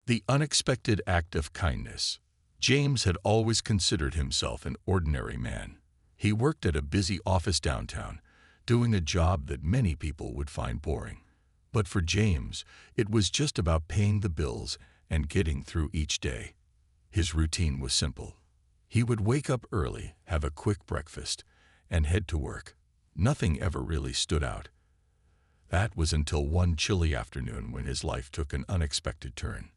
The unexpected act of kindness. James had always considered himself an ordinary man. He worked at a busy office downtown, doing a job that many people would find boring. But for James, it was just about paying the bills and getting through each day. His routine was simple. He would wake up early, have a quick breakfast, and head to work. Nothing ever really stood out. That was until one chilly afternoon when his life took an unexpected turn.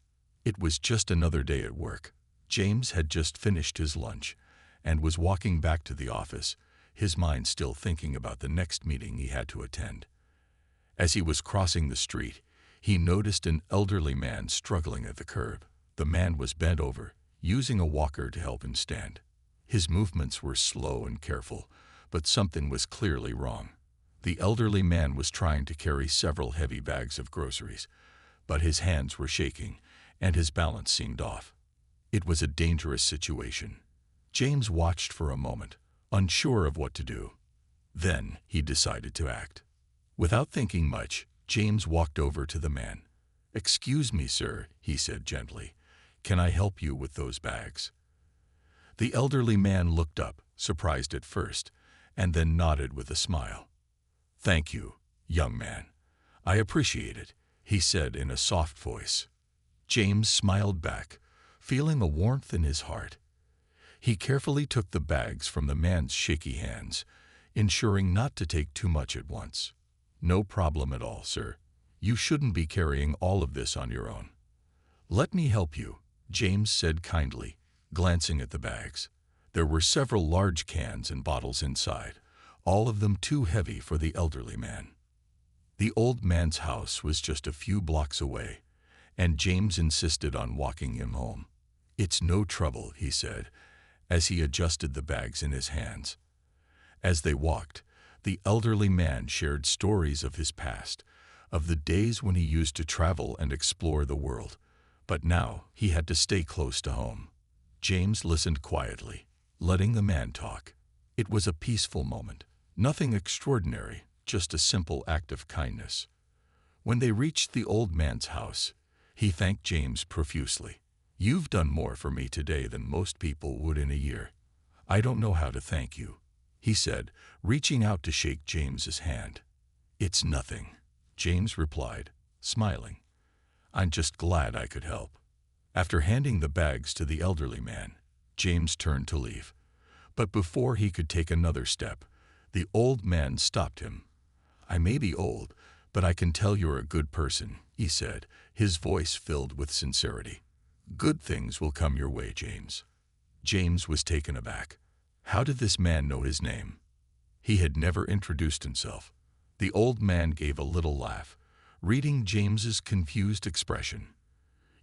It was just another day at work. James had just finished his lunch and was walking back to the office, his mind still thinking about the next meeting he had to attend. As he was crossing the street, he noticed an elderly man struggling at the curb. The man was bent over, using a walker to help him stand. His movements were slow and careful, but something was clearly wrong. The elderly man was trying to carry several heavy bags of groceries, but his hands were shaking and his balance seemed off. It was a dangerous situation. James watched for a moment, unsure of what to do. Then he decided to act. Without thinking much, James walked over to the man. "Excuse me, sir," he said gently. "Can I help you with those bags?" The elderly man looked up, surprised at first, and then nodded with a smile. "Thank you, young man. I appreciate it," he said in a soft voice. James smiled back, feeling a warmth in his heart. He carefully took the bags from the man's shaky hands, ensuring not to take too much at once. "No problem at all, sir. You shouldn't be carrying all of this on your own." "Let me help you," James said kindly, glancing at the bags. There were several large cans and bottles inside, all of them too heavy for the elderly man. The old man's house was just a few blocks away, and James insisted on walking him home. "It's no trouble," he said, as he adjusted the bags in his hands. As they walked, the elderly man shared stories of his past, of the days when he used to travel and explore the world, but now he had to stay close to home. James listened quietly, letting the man talk. It was a peaceful moment, nothing extraordinary, just a simple act of kindness. When they reached the old man's house, he thanked James profusely. "You've done more for me today than most people would in a year. I don't know how to thank you," he said, reaching out to shake James's hand. "It's nothing," James replied, smiling. "I'm just glad I could help." After handing the bags to the elderly man, James turned to leave. But before he could take another step, the old man stopped him. "I may be old, but I can tell you're a good person," he said, his voice filled with sincerity. "Good things will come your way, James." James was taken aback. How did this man know his name? He had never introduced himself. The old man gave a little laugh, reading James's confused expression.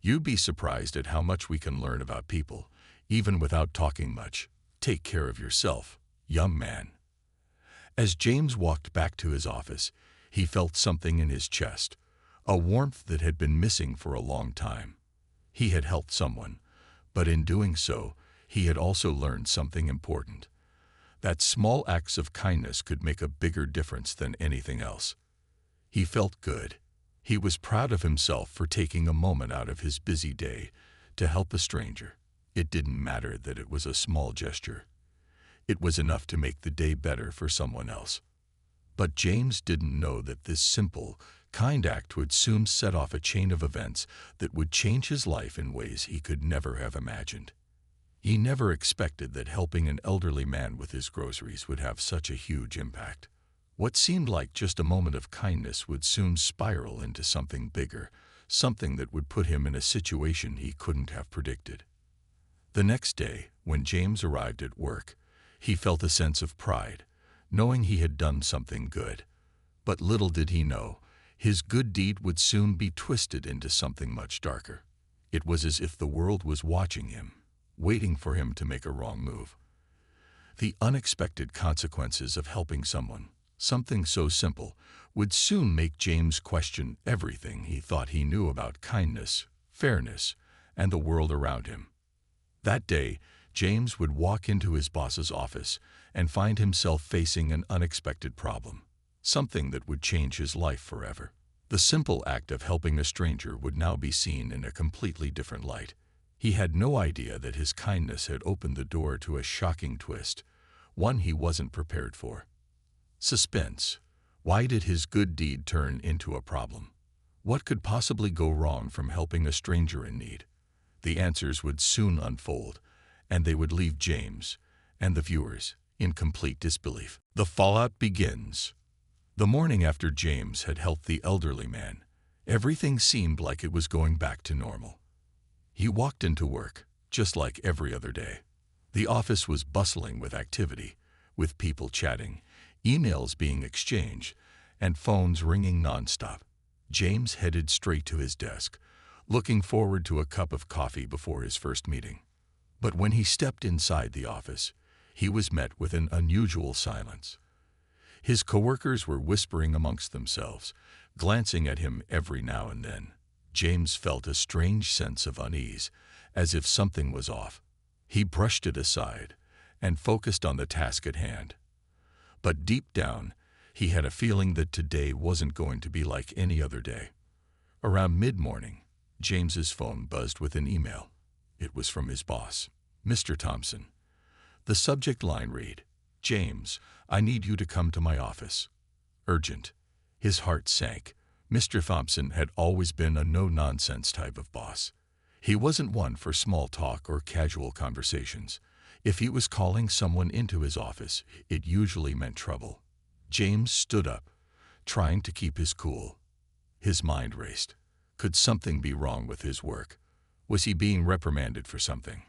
"You'd be surprised at how much we can learn about people, even without talking much. Take care of yourself, young man." As James walked back to his office, he felt something in his chest, a warmth that had been missing for a long time. He had helped someone, but in doing so, he had also learned something important. That small acts of kindness could make a bigger difference than anything else. He felt good. He was proud of himself for taking a moment out of his busy day to help a stranger. It didn't matter that it was a small gesture. It was enough to make the day better for someone else. But James didn't know that this simple, kind act would soon set off a chain of events that would change his life in ways he could never have imagined. He never expected that helping an elderly man with his groceries would have such a huge impact. What seemed like just a moment of kindness would soon spiral into something bigger, something that would put him in a situation he couldn't have predicted. The next day, when James arrived at work, he felt a sense of pride, knowing he had done something good. But little did he know, his good deed would soon be twisted into something much darker. It was as if the world was watching him, waiting for him to make a wrong move. The unexpected consequences of helping someone, something so simple, would soon make James question everything he thought he knew about kindness, fairness, and the world around him. That day, James would walk into his boss's office and find himself facing an unexpected problem, something that would change his life forever. The simple act of helping a stranger would now be seen in a completely different light. He had no idea that his kindness had opened the door to a shocking twist, one he wasn't prepared for. Suspense. Why did his good deed turn into a problem? What could possibly go wrong from helping a stranger in need? The answers would soon unfold, and they would leave James and the viewers in complete disbelief. The fallout begins. The morning after James had helped the elderly man, everything seemed like it was going back to normal. He walked into work, just like every other day. The office was bustling with activity, with people chatting, emails being exchanged, and phones ringing nonstop. James headed straight to his desk, looking forward to a cup of coffee before his first meeting. But when he stepped inside the office, he was met with an unusual silence. His coworkers were whispering amongst themselves, glancing at him every now and then. James felt a strange sense of unease, as if something was off. He brushed it aside and focused on the task at hand. But deep down, he had a feeling that today wasn't going to be like any other day. Around mid-morning, James's phone buzzed with an email. It was from his boss, Mr. Thompson. The subject line read, "James, I need you to come to my office. Urgent." His heart sank. Mr. Thompson had always been a no-nonsense type of boss. He wasn't one for small talk or casual conversations. If he was calling someone into his office, it usually meant trouble. James stood up, trying to keep his cool. His mind raced. Could something be wrong with his work? Was he being reprimanded for something?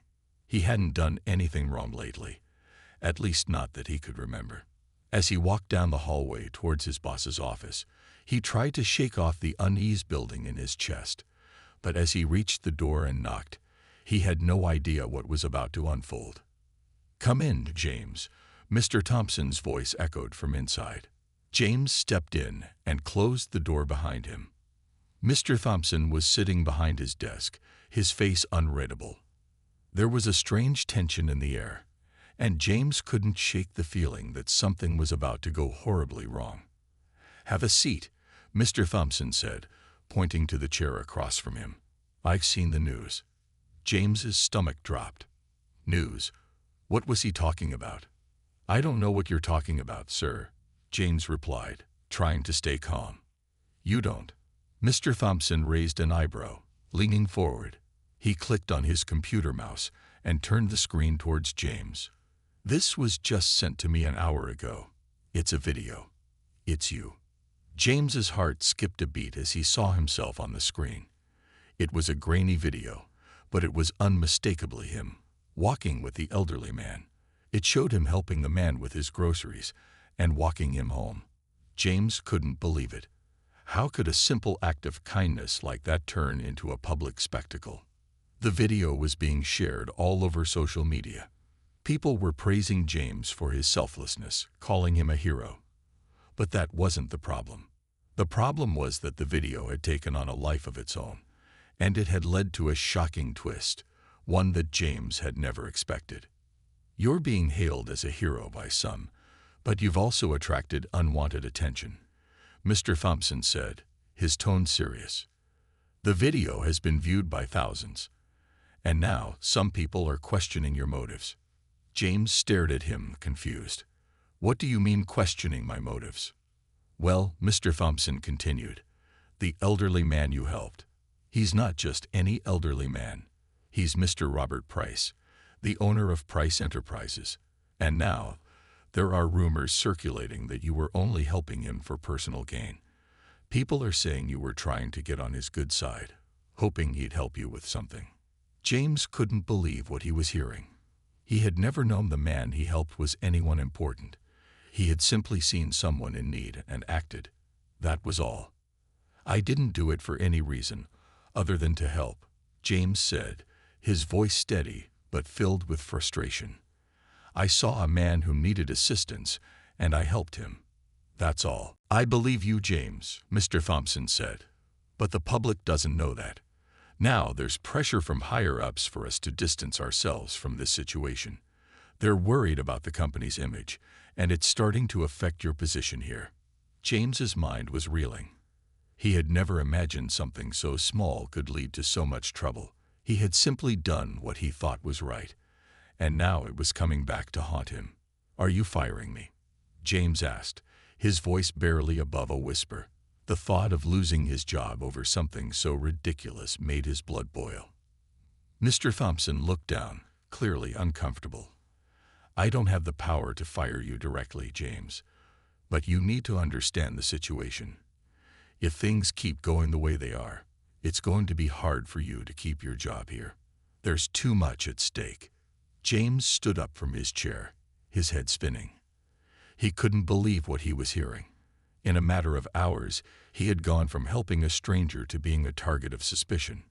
He hadn't done anything wrong lately, at least not that he could remember. As he walked down the hallway towards his boss's office, he tried to shake off the unease building in his chest. But as he reached the door and knocked, he had no idea what was about to unfold. "Come in, James," Mr. Thompson's voice echoed from inside. James stepped in and closed the door behind him. Mr. Thompson was sitting behind his desk, his face unreadable. There was a strange tension in the air, and James couldn't shake the feeling that something was about to go horribly wrong. "Have a seat," Mr. Thompson said, pointing to the chair across from him. "I've seen the news." James's stomach dropped. News? What was he talking about? "I don't know what you're talking about, sir," James replied, trying to stay calm. "You don't?" Mr. Thompson raised an eyebrow, leaning forward. He clicked on his computer mouse and turned the screen towards James. "This was just sent to me an hour ago. It's a video. It's you." James's heart skipped a beat as he saw himself on the screen. It was a grainy video, but it was unmistakably him, walking with the elderly man. It showed him helping the man with his groceries and walking him home. James couldn't believe it. How could a simple act of kindness like that turn into a public spectacle? The video was being shared all over social media. People were praising James for his selflessness, calling him a hero. But that wasn't the problem. The problem was that the video had taken on a life of its own, and it had led to a shocking twist, one that James had never expected. "You're being hailed as a hero by some, but you've also attracted unwanted attention," Mr. Thompson said, his tone serious. "The video has been viewed by thousands, and now some people are questioning your motives." James stared at him, confused. "What do you mean questioning my motives?" "Well," Mr. Thompson continued, "the elderly man you helped. He's not just any elderly man. He's Mr. Robert Price, the owner of Price Enterprises. And now, there are rumors circulating that you were only helping him for personal gain. People are saying you were trying to get on his good side, hoping he'd help you with something." James couldn't believe what he was hearing. He had never known the man he helped was anyone important. He had simply seen someone in need and acted. That was all. "I didn't do it for any reason other than to help," James said, his voice steady but filled with frustration. "I saw a man who needed assistance, and I helped him. That's all." "I believe you, James," Mr. Thompson said, "but the public doesn't know that. Now there's pressure from higher-ups for us to distance ourselves from this situation. They're worried about the company's image, and it's starting to affect your position here." James's mind was reeling. He had never imagined something so small could lead to so much trouble. He had simply done what he thought was right, and now it was coming back to haunt him. "Are you firing me?" James asked, his voice barely above a whisper. The thought of losing his job over something so ridiculous made his blood boil. Mr. Thompson looked down, clearly uncomfortable. "I don't have the power to fire you directly, James, but you need to understand the situation. If things keep going the way they are, it's going to be hard for you to keep your job here. There's too much at stake." James stood up from his chair, his head spinning. He couldn't believe what he was hearing. In a matter of hours, he had gone from helping a stranger to being a target of suspicion.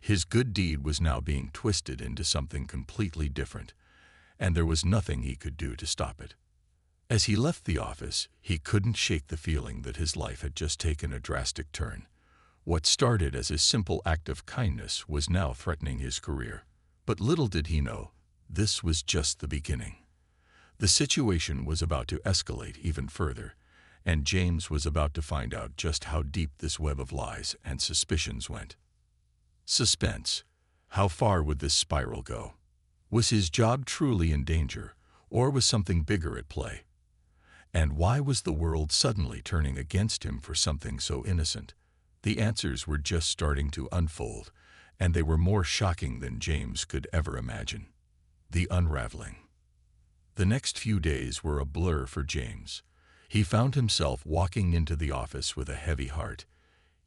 His good deed was now being twisted into something completely different, and there was nothing he could do to stop it. As he left the office, he couldn't shake the feeling that his life had just taken a drastic turn. What started as a simple act of kindness was now threatening his career. But little did he know, this was just the beginning. The situation was about to escalate even further, and James was about to find out just how deep this web of lies and suspicions went. Suspense. How far would this spiral go? Was his job truly in danger, or was something bigger at play? And why was the world suddenly turning against him for something so innocent? The answers were just starting to unfold, and they were more shocking than James could ever imagine. The unraveling. The next few days were a blur for James. He found himself walking into the office with a heavy heart,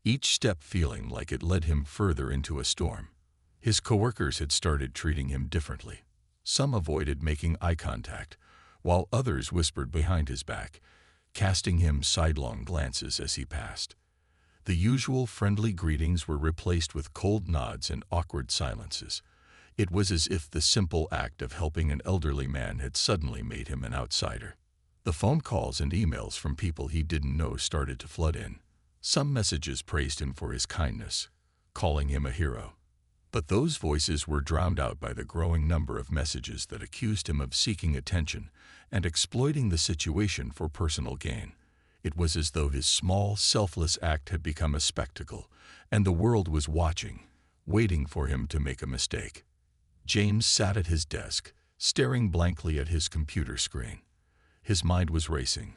each step feeling like it led him further into a storm. His coworkers had started treating him differently. Some avoided making eye contact, while others whispered behind his back, casting him sidelong glances as he passed. The usual friendly greetings were replaced with cold nods and awkward silences. It was as if the simple act of helping an elderly man had suddenly made him an outsider. The phone calls and emails from people he didn't know started to flood in. Some messages praised him for his kindness, calling him a hero. But those voices were drowned out by the growing number of messages that accused him of seeking attention and exploiting the situation for personal gain. It was as though his small, selfless act had become a spectacle, and the world was watching, waiting for him to make a mistake. James sat at his desk, staring blankly at his computer screen. His mind was racing,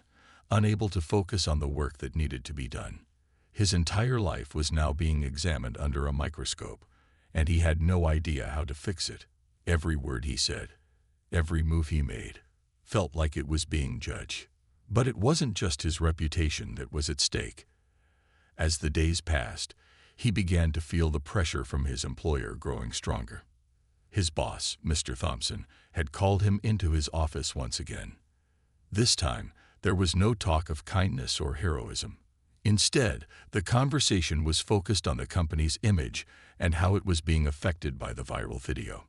unable to focus on the work that needed to be done. His entire life was now being examined under a microscope, and he had no idea how to fix it. Every word he said, every move he made, felt like it was being judged. But it wasn't just his reputation that was at stake. As the days passed, he began to feel the pressure from his employer growing stronger. His boss, Mr. Thompson, had called him into his office once again. This time, there was no talk of kindness or heroism. Instead, the conversation was focused on the company's image and how it was being affected by the viral video.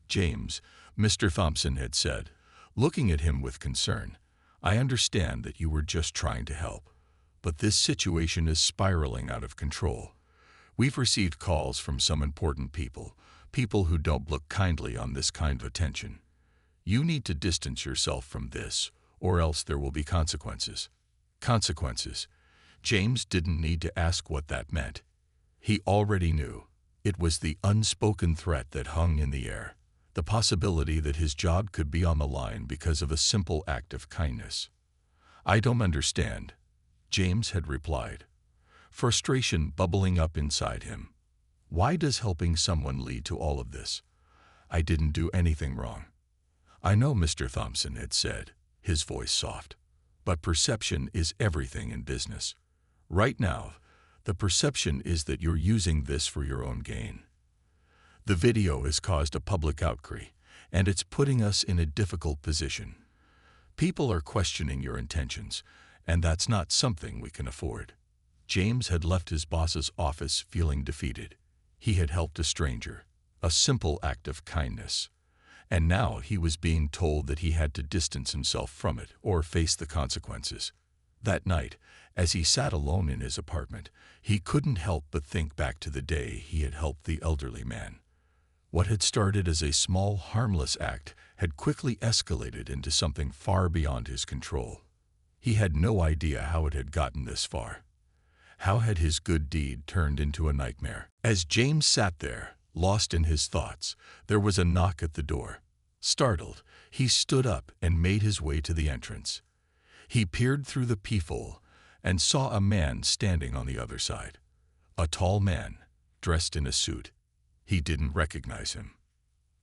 "James," Mr. Thompson had said, looking at him with concern, "I understand that you were just trying to help, but this situation is spiraling out of control. We've received calls from some important people who don't look kindly on this kind of attention. You need to distance yourself from this, or else there will be consequences." Consequences. James didn't need to ask what that meant. He already knew. It was the unspoken threat that hung in the air, the possibility that his job could be on the line because of a simple act of kindness. "I don't understand," James had replied, frustration bubbling up inside him. "Why does helping someone lead to all of this? I didn't do anything wrong." "I know," Mr. Thompson had said, his voice soft, "but perception is everything in business. Right now, the perception is that you're using this for your own gain. The video has caused a public outcry, and it's putting us in a difficult position. People are questioning your intentions, and that's not something we can afford." James had left his boss's office feeling defeated. He had helped a stranger, a simple act of kindness, and now he was being told that he had to distance himself from it or face the consequences. That night, as he sat alone in his apartment, he couldn't help but think back to the day he had helped the elderly man. What had started as a small, harmless act had quickly escalated into something far beyond his control. He had no idea how it had gotten this far. How had his good deed turned into a nightmare? As James sat there, lost in his thoughts, there was a knock at the door. Startled, he stood up and made his way to the entrance. He peered through the peephole and saw a man standing on the other side. A tall man, dressed in a suit. He didn't recognize him.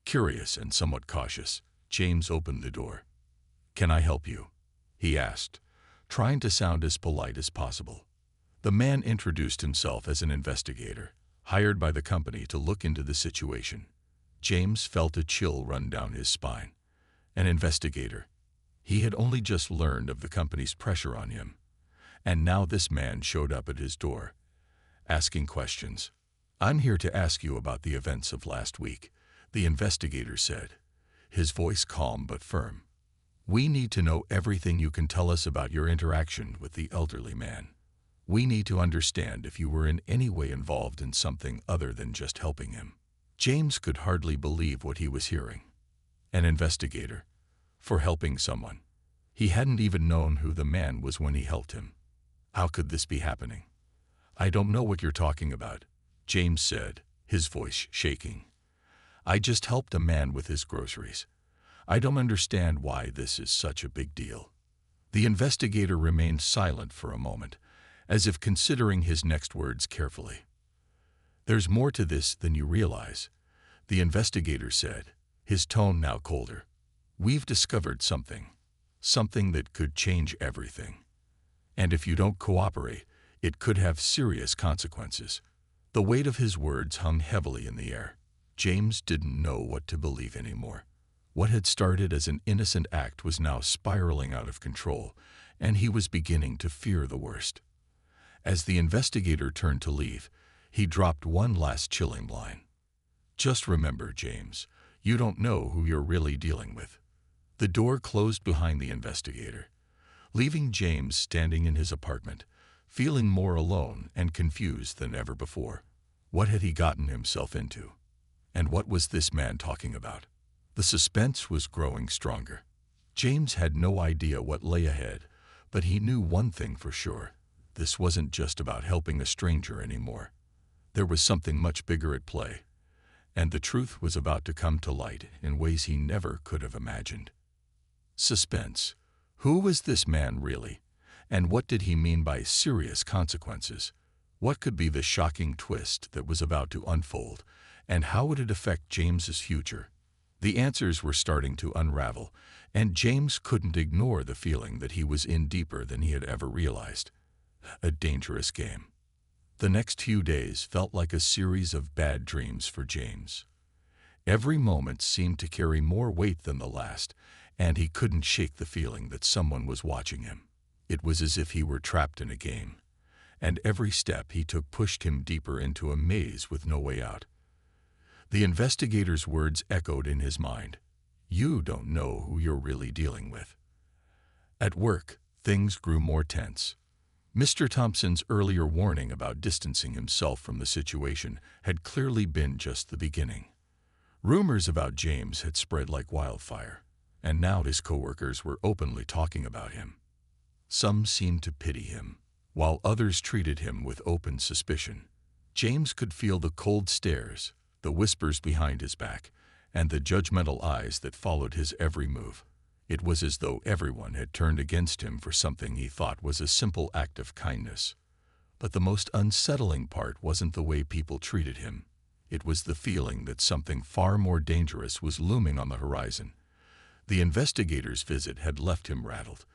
Curious and somewhat cautious, James opened the door. "Can I help you?" he asked, trying to sound as polite as possible. The man introduced himself as an investigator, hired by the company to look into the situation. James felt a chill run down his spine. An investigator. He had only just learned of the company's pressure on him. And now this man showed up at his door, asking questions. "I'm here to ask you about the events of last week," the investigator said, his voice calm but firm. "We need to know everything you can tell us about your interaction with the elderly man. We need to understand if you were in any way involved in something other than just helping him." James could hardly believe what he was hearing. An investigator. For helping someone. He hadn't even known who the man was when he helped him. How could this be happening? "I don't know what you're talking about," James said, his voice shaking. "I just helped a man with his groceries. I don't understand why this is such a big deal." The investigator remained silent for a moment, as if considering his next words carefully. "There's more to this than you realize," the investigator said, his tone now colder. "We've discovered something that could change everything. And if you don't cooperate, it could have serious consequences." The weight of his words hung heavily in the air. James didn't know what to believe anymore. What had started as an innocent act was now spiraling out of control, and he was beginning to fear the worst. As the investigator turned to leave, he dropped one last chilling line. "Just remember, James, you don't know who you're really dealing with." The door closed behind the investigator, leaving James standing in his apartment, feeling more alone and confused than ever before. What had he gotten himself into? And what was this man talking about? The suspense was growing stronger. James had no idea what lay ahead, but he knew one thing for sure. This wasn't just about helping a stranger anymore. There was something much bigger at play, and the truth was about to come to light in ways he never could have imagined. Suspense. Who was this man really? And what did he mean by serious consequences? What could be the shocking twist that was about to unfold, and how would it affect James's future? The answers were starting to unravel, and James couldn't ignore the feeling that he was in deeper than he had ever realized. A dangerous game. The next few days felt like a series of bad dreams for James. Every moment seemed to carry more weight than the last, and he couldn't shake the feeling that someone was watching him. It was as if he were trapped in a game, and every step he took pushed him deeper into a maze with no way out. The investigator's words echoed in his mind. "You don't know who you're really dealing with." At work, things grew more tense. Mr. Thompson's earlier warning about distancing himself from the situation had clearly been just the beginning. Rumors about James had spread like wildfire, and now his coworkers were openly talking about him. Some seemed to pity him, while others treated him with open suspicion. James could feel the cold stares, the whispers behind his back, and the judgmental eyes that followed his every move. It was as though everyone had turned against him for something he thought was a simple act of kindness. But the most unsettling part wasn't the way people treated him. It was the feeling that something far more dangerous was looming on the horizon. The investigator's visit had left him rattled,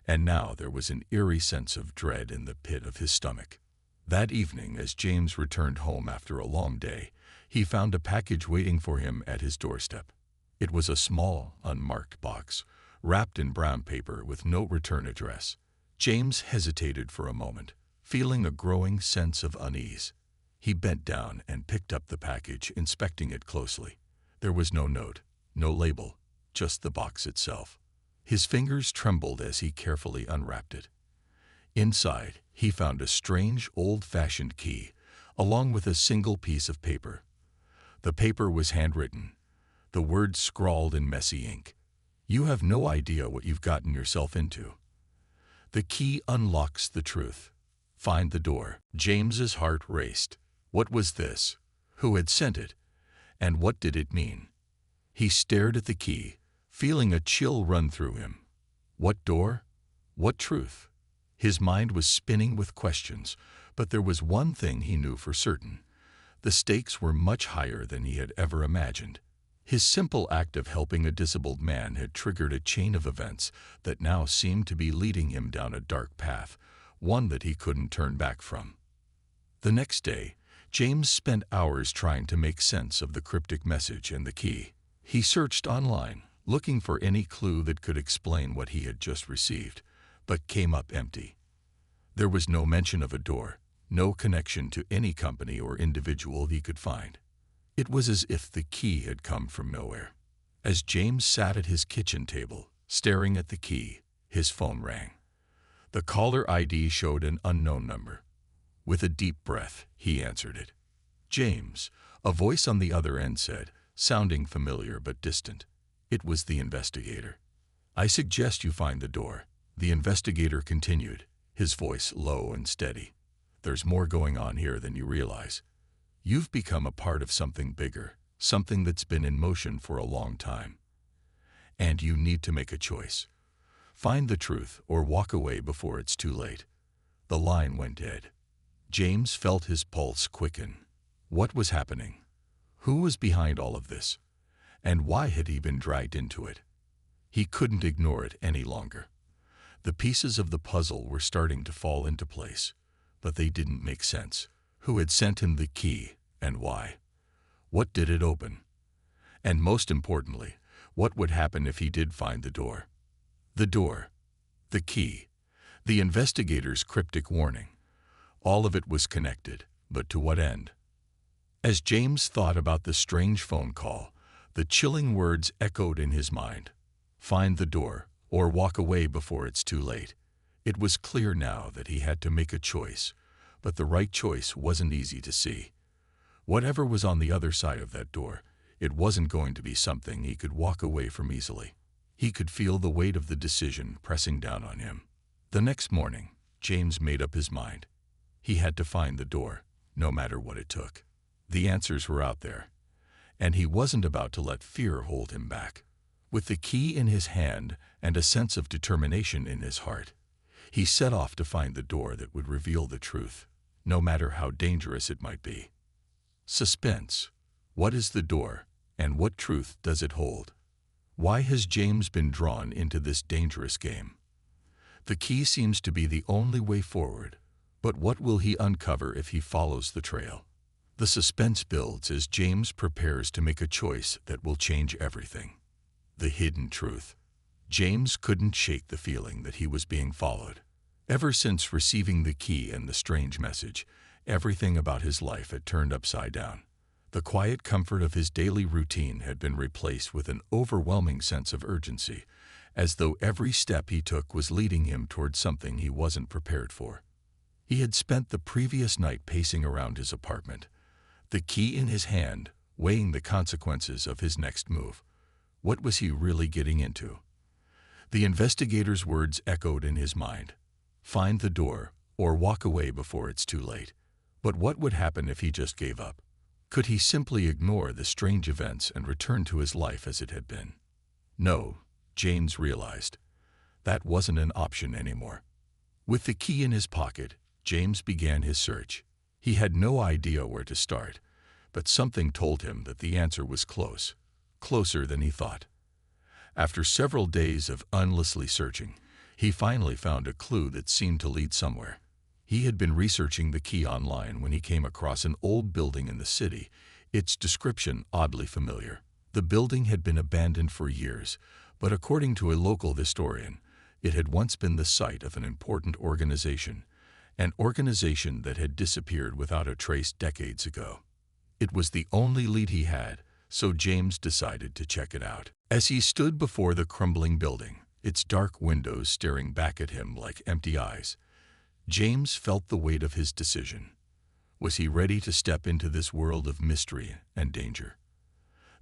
and now there was an eerie sense of dread in the pit of his stomach. That evening, as James returned home after a long day, he found a package waiting for him at his doorstep. It was a small, unmarked box, wrapped in brown paper with no return address. James hesitated for a moment, feeling a growing sense of unease. He bent down and picked up the package, inspecting it closely. There was no note, no label, just the box itself. His fingers trembled as he carefully unwrapped it. Inside, he found a strange, old-fashioned key, along with a single piece of paper. The paper was handwritten, the words scrawled in messy ink. "You have no idea what you've gotten yourself into. The key unlocks the truth. Find the door. James's heart raced. What was this? Who had sent it? And what did it mean? He stared at the key, feeling a chill run through him. What door? What truth? His mind was spinning with questions, but there was one thing he knew for certain. The stakes were much higher than he had ever imagined. His simple act of helping a disabled man had triggered a chain of events that now seemed to be leading him down a dark path, one that he couldn't turn back from. The next day, James spent hours trying to make sense of the cryptic message and the key. He searched online, looking for any clue that could explain what he had just received, but came up empty. There was no mention of a door, no connection to any company or individual he could find. It was as if the key had come from nowhere. As James sat at his kitchen table, staring at the key, his phone rang. The caller ID showed an unknown number. With a deep breath, he answered it. James, a voice on the other end said, sounding familiar but distant. It was the investigator. I suggest you find the door. The investigator continued, his voice low and steady. There's more going on here than you realize. You've become a part of something bigger, something that's been in motion for a long time. And you need to make a choice. Find the truth or walk away before it's too late. The line went dead. James felt his pulse quicken. What was happening? Who was behind all of this? And why had he been dragged into it? He couldn't ignore it any longer. The pieces of the puzzle were starting to fall into place, but they didn't make sense. Who had sent him the key, and why? What did it open? And most importantly, what would happen if he did find the door? The door, the key, the investigator's cryptic warning. All of it was connected, but to what end? As James thought about the strange phone call, the chilling words echoed in his mind. Find the door, or walk away before it's too late. It was clear now that he had to make a choice, but the right choice wasn't easy to see. Whatever was on the other side of that door, it wasn't going to be something he could walk away from easily. He could feel the weight of the decision pressing down on him. The next morning, James made up his mind. He had to find the door, no matter what it took. The answers were out there, and he wasn't about to let fear hold him back. With the key in his hand and a sense of determination in his heart, he set off to find the door that would reveal the truth, no matter how dangerous it might be. Suspense. What is the door, and what truth does it hold? Why has James been drawn into this dangerous game? The key seems to be the only way forward, but what will he uncover if he follows the trail? The suspense builds as James prepares to make a choice that will change everything. The hidden truth. James couldn't shake the feeling that he was being followed. Ever since receiving the key and the strange message, everything about his life had turned upside down. The quiet comfort of his daily routine had been replaced with an overwhelming sense of urgency, as though every step he took was leading him towards something he wasn't prepared for. He had spent the previous night pacing around his apartment, the key in his hand, weighing the consequences of his next move. What was he really getting into? The investigator's words echoed in his mind. Find the door, or walk away before it's too late. But what would happen if he just gave up? Could he simply ignore the strange events and return to his life as it had been? No, James realized. That wasn't an option anymore. With the key in his pocket, James began his search. He had no idea where to start, but something told him that the answer was close, closer than he thought. After several days of endlessly searching, he finally found a clue that seemed to lead somewhere. He had been researching the key online when he came across an old building in the city, its description oddly familiar. The building had been abandoned for years, but according to a local historian, it had once been the site of an important organization, an organization that had disappeared without a trace decades ago. It was the only lead he had, so James decided to check it out. As he stood before the crumbling building, its dark windows staring back at him like empty eyes, James felt the weight of his decision. Was he ready to step into this world of mystery and danger?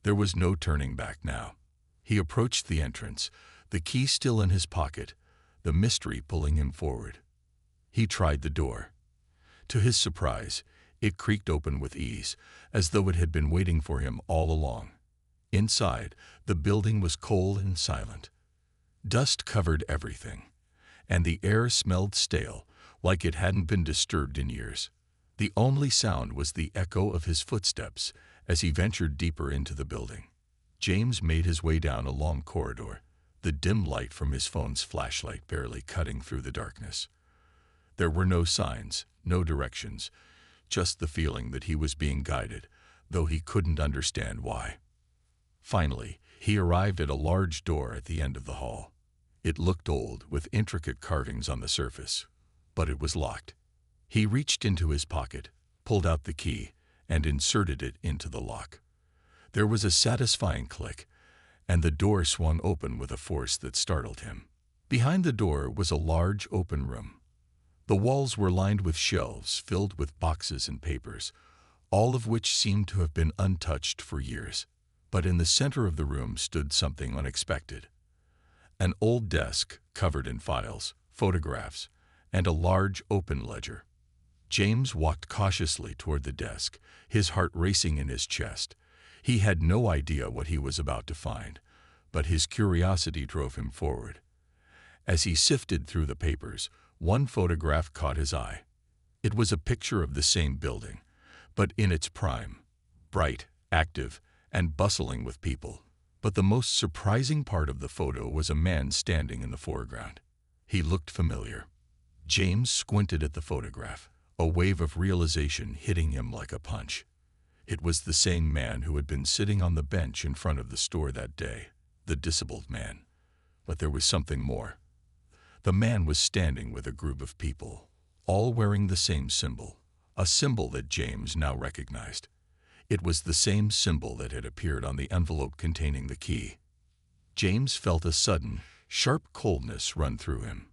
There was no turning back now. He approached the entrance, the key still in his pocket, the mystery pulling him forward. He tried the door. To his surprise, it creaked open with ease, as though it had been waiting for him all along. Inside, the building was cold and silent. Dust covered everything, and the air smelled stale, like it hadn't been disturbed in years. The only sound was the echo of his footsteps as he ventured deeper into the building. James made his way down a long corridor, the dim light from his phone's flashlight barely cutting through the darkness. There were no signs, no directions, just the feeling that he was being guided, though he couldn't understand why. Finally, he arrived at a large door at the end of the hall. It looked old, with intricate carvings on the surface, but it was locked. He reached into his pocket, pulled out the key, and inserted it into the lock. There was a satisfying click, and the door swung open with a force that startled him. Behind the door was a large open room. The walls were lined with shelves filled with boxes and papers, all of which seemed to have been untouched for years. But in the center of the room stood something unexpected. An old desk covered in files, photographs, and a large open ledger. James walked cautiously toward the desk, his heart racing in his chest. He had no idea what he was about to find, but his curiosity drove him forward. As he sifted through the papers, one photograph caught his eye. It was a picture of the same building, but in its prime, bright, active, and bustling with people. But the most surprising part of the photo was a man standing in the foreground. He looked familiar. James squinted at the photograph, a wave of realization hitting him like a punch. It was the same man who had been sitting on the bench in front of the store that day, the disabled man. But there was something more. The man was standing with a group of people, all wearing the same symbol, a symbol that James now recognized. It was the same symbol that had appeared on the envelope containing the key. James felt a sudden, sharp coldness run through him.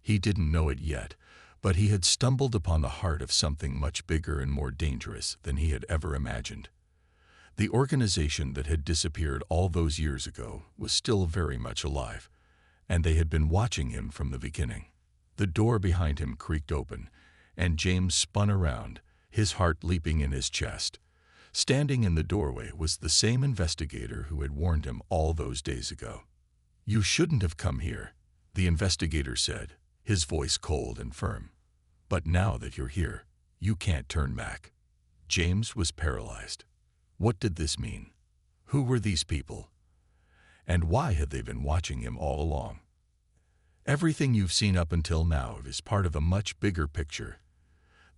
He didn't know it yet, but he had stumbled upon the heart of something much bigger and more dangerous than he had ever imagined. The organization that had disappeared all those years ago was still very much alive, and they had been watching him from the beginning. The door behind him creaked open, and James spun around, his heart leaping in his chest. Standing in the doorway was the same investigator who had warned him all those days ago. "You shouldn't have come here," the investigator said, his voice cold and firm. "But now that you're here, you can't turn back." James was paralyzed. What did this mean? Who were these people? And why had they been watching him all along? "Everything you've seen up until now is part of a much bigger picture,"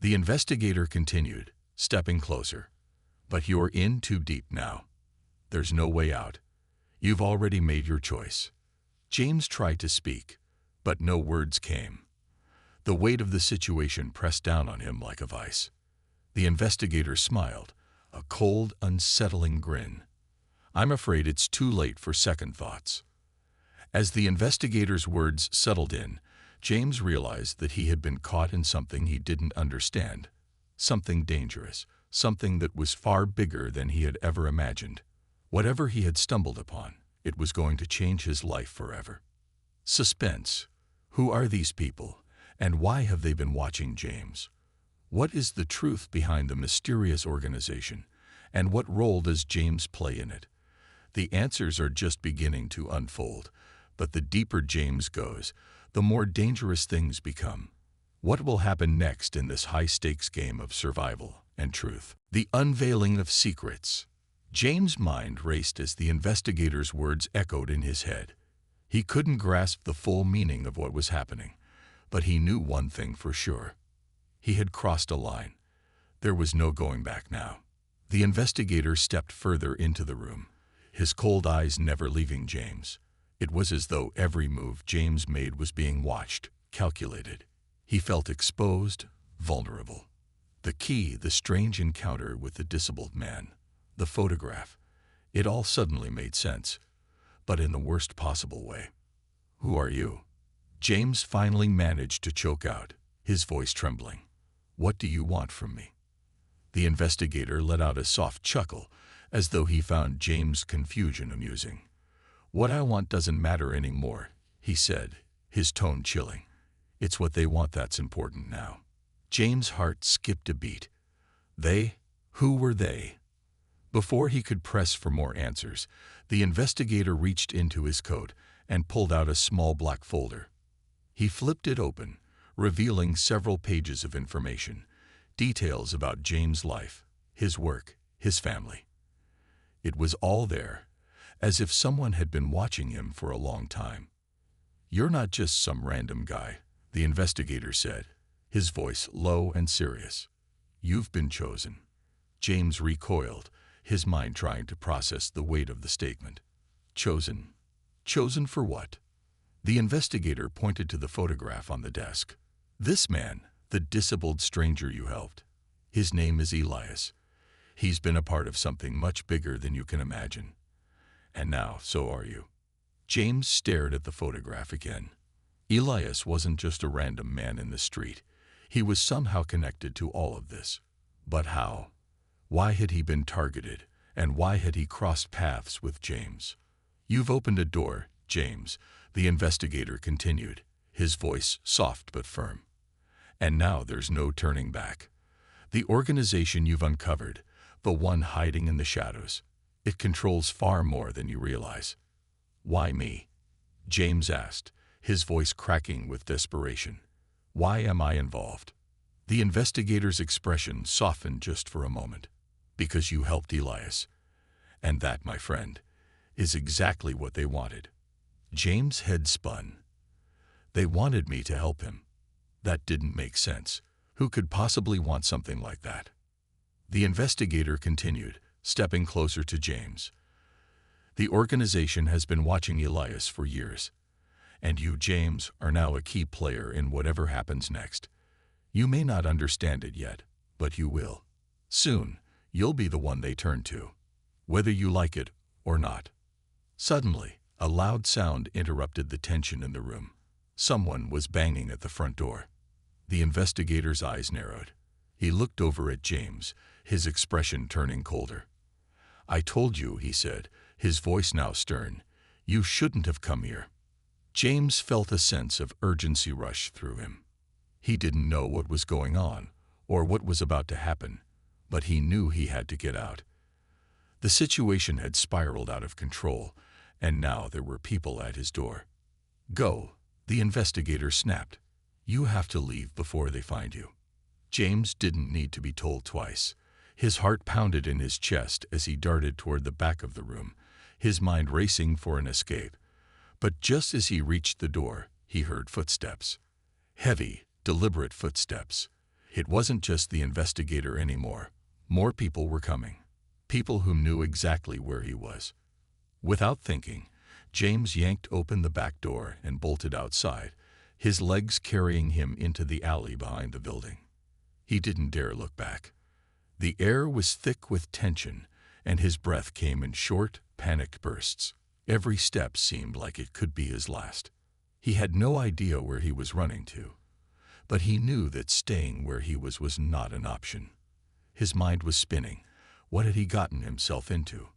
the investigator continued, stepping closer. "But you're in too deep now. There's no way out. You've already made your choice." James tried to speak, but no words came. The weight of the situation pressed down on him like a vice. The investigator smiled, a cold, unsettling grin. "I'm afraid it's too late for second thoughts." As the investigator's words settled in, James realized that he had been caught in something he didn't understand, something dangerous, something that was far bigger than he had ever imagined. Whatever he had stumbled upon, it was going to change his life forever. Suspense. Who are these people, and why have they been watching James? What is the truth behind the mysterious organization, and what role does James play in it? The answers are just beginning to unfold, but the deeper James goes, the more dangerous things become. What will happen next in this high-stakes game of survival and truth? The unveiling of secrets. James' mind raced as the investigator's words echoed in his head. He couldn't grasp the full meaning of what was happening, but he knew one thing for sure. He had crossed a line. There was no going back now. The investigator stepped further into the room, his cold eyes never leaving James. It was as though every move James made was being watched, calculated. He felt exposed, vulnerable. The key, the strange encounter with the disabled man, the photograph, it all suddenly made sense, but in the worst possible way. "Who are you?" James finally managed to choke out, his voice trembling. "What do you want from me?" The investigator let out a soft chuckle, as though he found James' confusion amusing. "What I want doesn't matter anymore," he said, his tone chilling. "It's what they want that's important now." James' heart skipped a beat. They? Who were they? Before he could press for more answers, the investigator reached into his coat and pulled out a small black folder. He flipped it open, revealing several pages of information, details about James' life, his work, his family. It was all there, as if someone had been watching him for a long time. "You're not just some random guy," the investigator said, his voice low and serious. "You've been chosen." James recoiled, his mind trying to process the weight of the statement. Chosen? Chosen for what? The investigator pointed to the photograph on the desk. "This man, the disabled stranger you helped. His name is Elias. He's been a part of something much bigger than you can imagine. And now, so are you." James stared at the photograph again. Elias wasn't just a random man in the street. He was somehow connected to all of this. But how? Why had he been targeted, and why had he crossed paths with James? "You've opened a door, James," the investigator continued, his voice soft but firm. "And now there's no turning back. The organization you've uncovered, the one hiding in the shadows, it controls far more than you realize." "Why me?" James asked, his voice cracking with desperation. "Why am I involved?" The investigator's expression softened just for a moment. "Because you helped Elias. And that, my friend, is exactly what they wanted." James' head spun. "They wanted me to help him. That didn't make sense. Who could possibly want something like that?" The investigator continued, stepping closer to James. "The organization has been watching Elias for years. And you, James, are now a key player in whatever happens next. You may not understand it yet, but you will. Soon, you'll be the one they turn to, whether you like it or not." Suddenly, a loud sound interrupted the tension in the room. Someone was banging at the front door. The investigator's eyes narrowed. He looked over at James, his expression turning colder. "I told you," he said, his voice now stern. "You shouldn't have come here." James felt a sense of urgency rush through him. He didn't know what was going on, or what was about to happen, but he knew he had to get out. The situation had spiraled out of control, and now there were people at his door. "Go," the investigator snapped. "You have to leave before they find you." James didn't need to be told twice. His heart pounded in his chest as he darted toward the back of the room, his mind racing for an escape. But just as he reached the door, he heard footsteps. Heavy, deliberate footsteps. It wasn't just the investigator anymore. More people were coming. People who knew exactly where he was. Without thinking, James yanked open the back door and bolted outside, his legs carrying him into the alley behind the building. He didn't dare look back. The air was thick with tension, and his breath came in short, panicked bursts. Every step seemed like it could be his last. He had no idea where he was running to, but he knew that staying where he was not an option. His mind was spinning. What had he gotten himself into?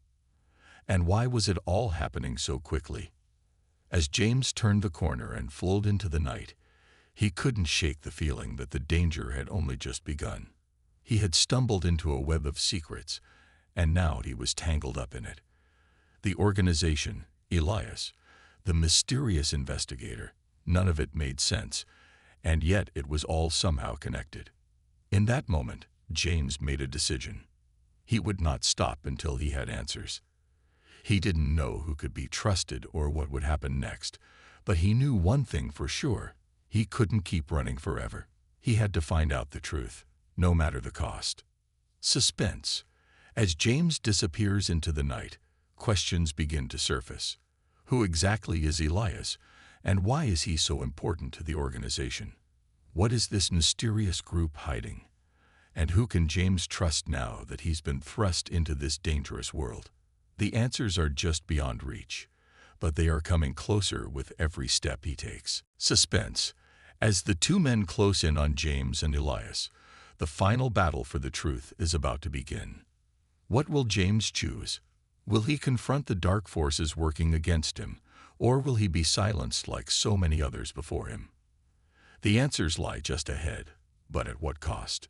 And why was it all happening so quickly? As James turned the corner and flowed into the night, he couldn't shake the feeling that the danger had only just begun. He had stumbled into a web of secrets, and now he was tangled up in it. The organization, Elias, the mysterious investigator, none of it made sense, and yet it was all somehow connected. In that moment, James made a decision. He would not stop until he had answers. He didn't know who could be trusted or what would happen next, but he knew one thing for sure. He couldn't keep running forever. He had to find out the truth, no matter the cost. Suspense. As James disappears into the night, questions begin to surface. Who exactly is Elias, and why is he so important to the organization? What is this mysterious group hiding? And who can James trust now that he's been thrust into this dangerous world? The answers are just beyond reach, but they are coming closer with every step he takes. Suspense. As the two men close in on James and Elias, the final battle for the truth is about to begin. What will James choose? Will he confront the dark forces working against him, or will he be silenced like so many others before him? The answers lie just ahead, But at what cost?